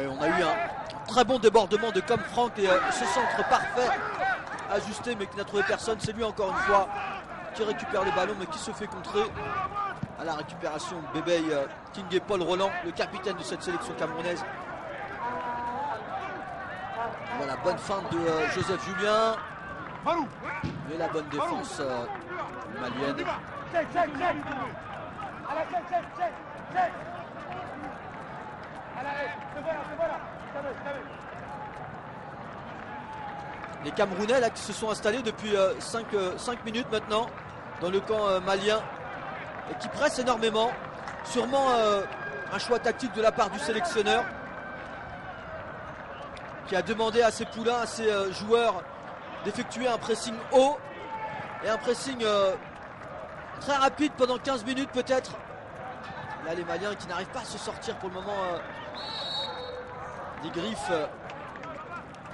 On a eu un très bon débordement de Comme Franck et ce centre parfait ajusté mais qui n'a trouvé personne. C'est lui encore une fois qui récupère le ballon mais qui se fait contrer. À la récupération, Bébé King et Paul Roland, le capitaine de cette sélection camerounaise. Voilà, bonne feinte de Joseph Julien. Et la bonne défense malienne. Les Camerounais là, qui se sont installés depuis 5 minutes maintenant dans le camp malien et qui pressent énormément. Sûrement un choix tactique de la part du sélectionneur qui a demandé à ses poulains, à ses joueurs d'effectuer un pressing haut et un pressing très rapide pendant 15 minutes peut-être. Là les Maliens qui n'arrivent pas à se sortir pour le moment des griffes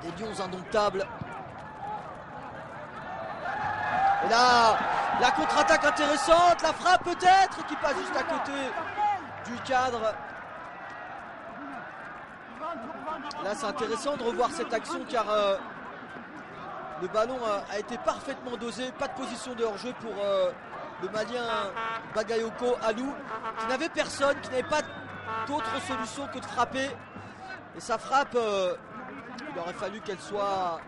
des lions indomptables. Et là, la contre-attaque intéressante, la frappe peut-être qui passe juste à côté du cadre. Là c'est intéressant de revoir cette action car le ballon a été parfaitement dosé, pas de position de hors-jeu pour le Malien Bagayoko Alou qui n'avait personne, qui n'avait pas d'autre solution que de frapper. Et sa frappe, il aurait fallu qu'elle soit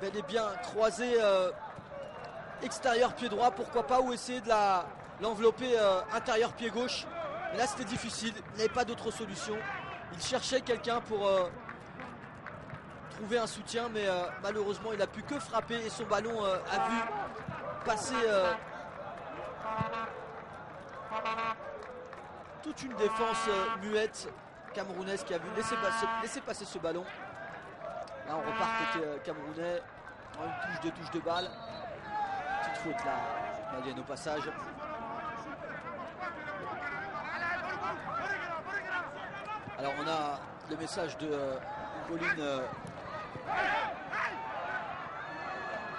bel et bien croisée extérieur pied droit, pourquoi pas, ou essayer de l'envelopper intérieur pied gauche. Mais là c'était difficile, il n'avait pas d'autre solution. Il cherchait quelqu'un pour trouver un soutien, mais malheureusement il n'a pu que frapper et son ballon a vu passer toute une défense muette camerounaise qui a vu laisser passer ce ballon. Là on repart côté camerounais, une touche de balle. Petite faute là, malienne au passage. Alors on a le message de Pauline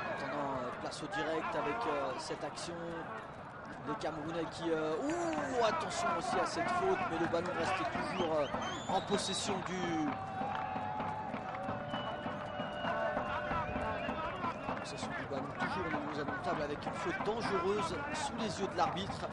attendant place au direct avec cette action. Les Camerounais qui... attention aussi à cette faute, mais le ballon restait toujours en possession du... Possession du ballon, toujours les Lions indomptables avec une faute dangereuse sous les yeux de l'arbitre.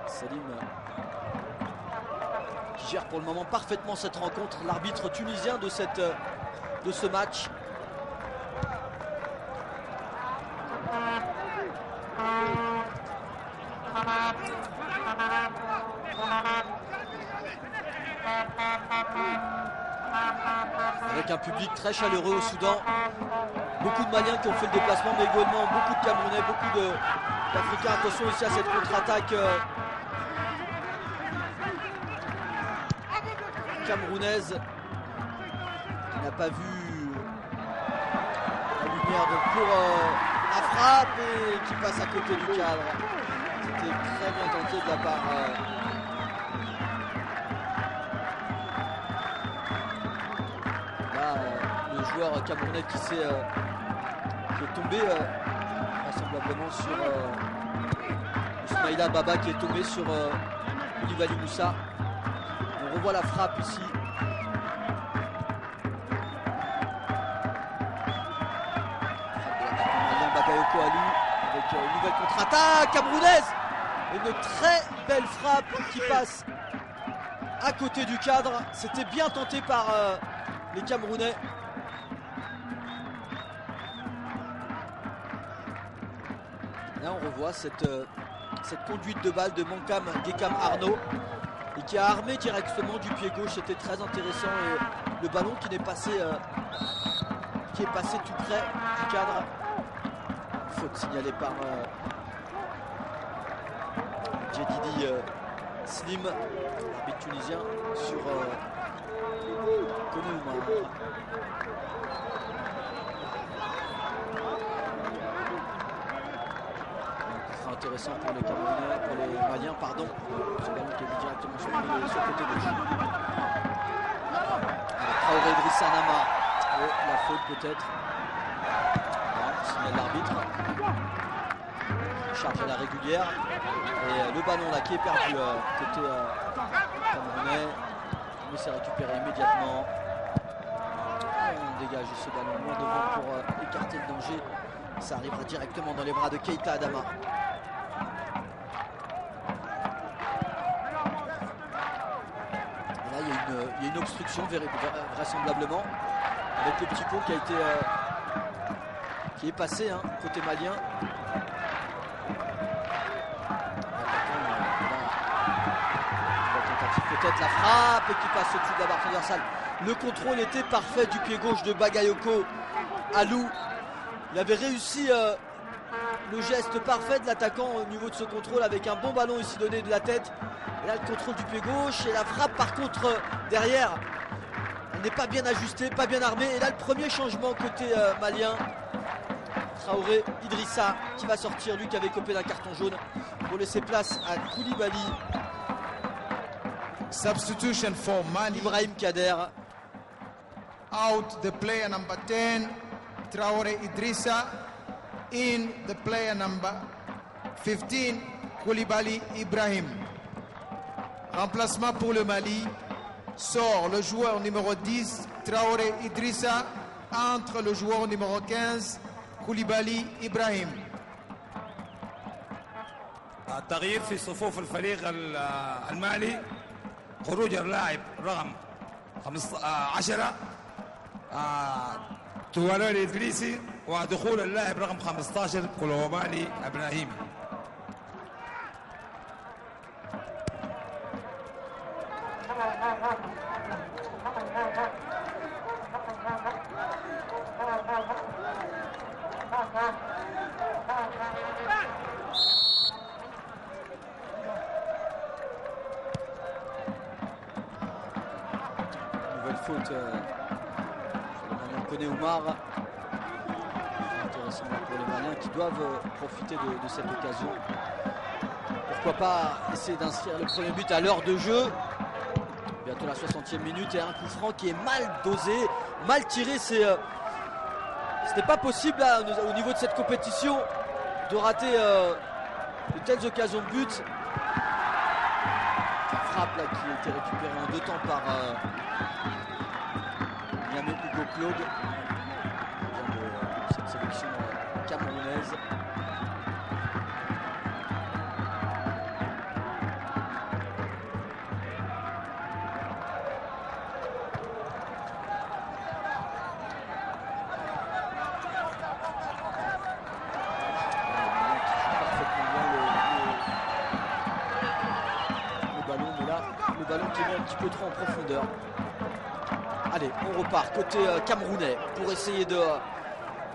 Salim qui gère pour le moment parfaitement cette rencontre, l'arbitre tunisien de ce match. Avec un public très chaleureux au Soudan, beaucoup de Maliens qui ont fait le déplacement, mais également beaucoup de Camerounais, beaucoup d'Africains. Attention aussi à cette contre-attaque camerounaise qui n'a pas vu la lumière pour la frappe et qui passe à côté du cadre. C'était très bien tenté de la part là, le joueur camerounais qui est tombé vraisemblablement sur Ismaïla Baba qui est tombé sur Koulibaly Moussa. On revoit la frappe ici. Bagayoko Alou avec une nouvelle contre-attaque camerounaise. Une très belle frappe qui passe à côté du cadre. C'était bien tenté par les Camerounais. Là on revoit cette conduite de balle de Monkam Gekam Arnaud. et qui a armé directement du pied gauche. C'était très intéressant et le ballon qui est passé tout près du cadre. Faute signalée par Djedidi Slim, l'arbitre tunisien, sur Koné Oumar. Intéressant pour les Camerounais, pour les Maliens, pardon. Ce ballon qui est mis directement sur le côté gauche. Traoré Idrissa Nama. Oh, la faute peut-être. Signale l'arbitre. Charge à la régulière. Et le ballon là qui est perdu côté camerounais. Mais c'est récupéré immédiatement. On dégage ce ballon loin devant pour écarter le danger. Ça arrivera directement dans les bras de Keita Adama. Il y a une obstruction vraisemblablement avec le petit pot qui est passé côté malien. Peut-être la frappe et qui passe au-dessus de la barre transversale. Le contrôle était parfait du pied gauche de Bagayoko Alou. Il avait réussi le geste parfait de l'attaquant au niveau de ce contrôle avec un bon ballon ici donné de la tête. Et là le contrôle du pied gauche et la frappe par contre derrière. Elle n'est pas bien ajustée, pas bien armée. Et là le premier changement côté malien. Traoré Idrissa qui va sortir, lui qui avait copé d'un carton jaune, pour laisser place à Koulibaly. Substitution for Mali. Ibrahim Kader. Out the player number 10, Traoré Idrissa. In the player number 15, Koulibaly Ibrahim. Remplacement pour le Mali. Sort le joueur numéro 10, Traoré Idrissa. Entre le joueur numéro 15, Koulibaly Ibrahim. التغيير في صفوف الفريق المالي، خروج اللاعب رقم 10 توالي الإدريسي ودخول اللاعب رقم 15 كولوبالي إبراهيم. Nouvelle faute sur le Malien Koné Oumar. Intéressant pour les Maliens qui doivent profiter de cette occasion. Pourquoi pas essayer d'inscrire le premier but à l'heure de jeu. Bientôt la 60e minute et un coup franc qui est mal dosé, mal tiré. Ce n'est pas possible là, au niveau de cette compétition de rater de telles occasions de but. La frappe là, qui a été récupérée en deux temps par Niamé Hugo Claude de cette sélection camerounaise. Le ballon qui met un petit peu trop en profondeur. Allez, on repart côté camerounais pour essayer de,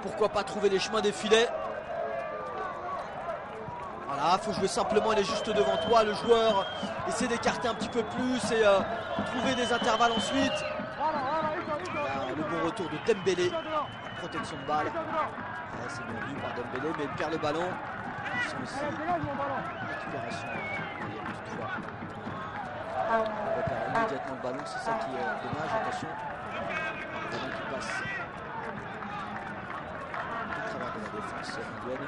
pourquoi pas, trouver les chemins des filets. Voilà, il faut jouer simplement, il est juste devant toi, le joueur essaie d'écarter un petit peu plus et trouver des intervalles ensuite. Là, le bon retour de Dembélé, protection de balle. Ouais, c'est bien vu par Dembélé, mais il perd le ballon. Ils sont aussi récupération toutefois. On repère immédiatement le ballon, c'est ça qui est dommage. Attention, le ballon qui passe au travers de la défense indienne.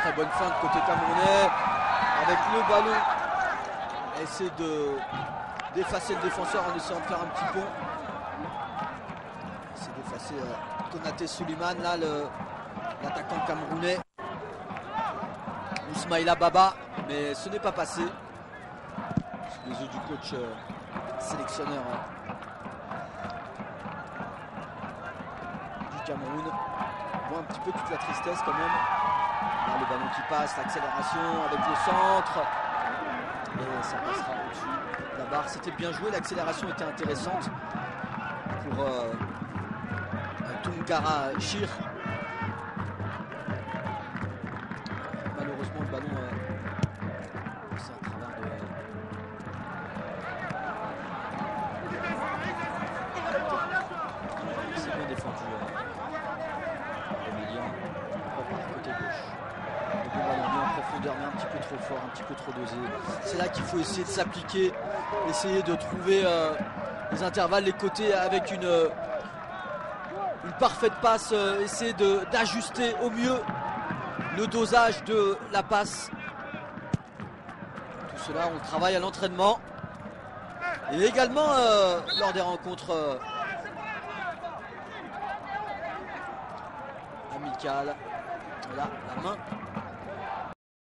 très bonne feinte côté camerounais. Avec le ballon, essaie d'effacer le défenseur en essayant de faire un petit pont. Essaie d'effacer Konaté Suleiman, là l'attaquant camerounais. Ismaïla Baba, mais ce n'est pas passé. Sous les yeux du coach sélectionneur du Cameroun. On voit un petit peu toute la tristesse quand même. Là, le ballon qui passe, l'accélération avec le centre. Et ça passera au-dessus de la barre. C'était bien joué, l'accélération était intéressante pour Toungara Chir. Malheureusement, le ballon c'est à travers de... C'est bien défendu. Emilien repart côté gauche. Le bon ballon bien en profondeur, mais un petit peu trop fort, un petit peu trop dosé. C'est là qu'il faut essayer de s'appliquer, essayer de trouver les intervalles, les côtés avec une parfaite passe, essayer d'ajuster au mieux le dosage de la passe. Tout cela, on travaille à l'entraînement et également lors des rencontres amicales. Là, la main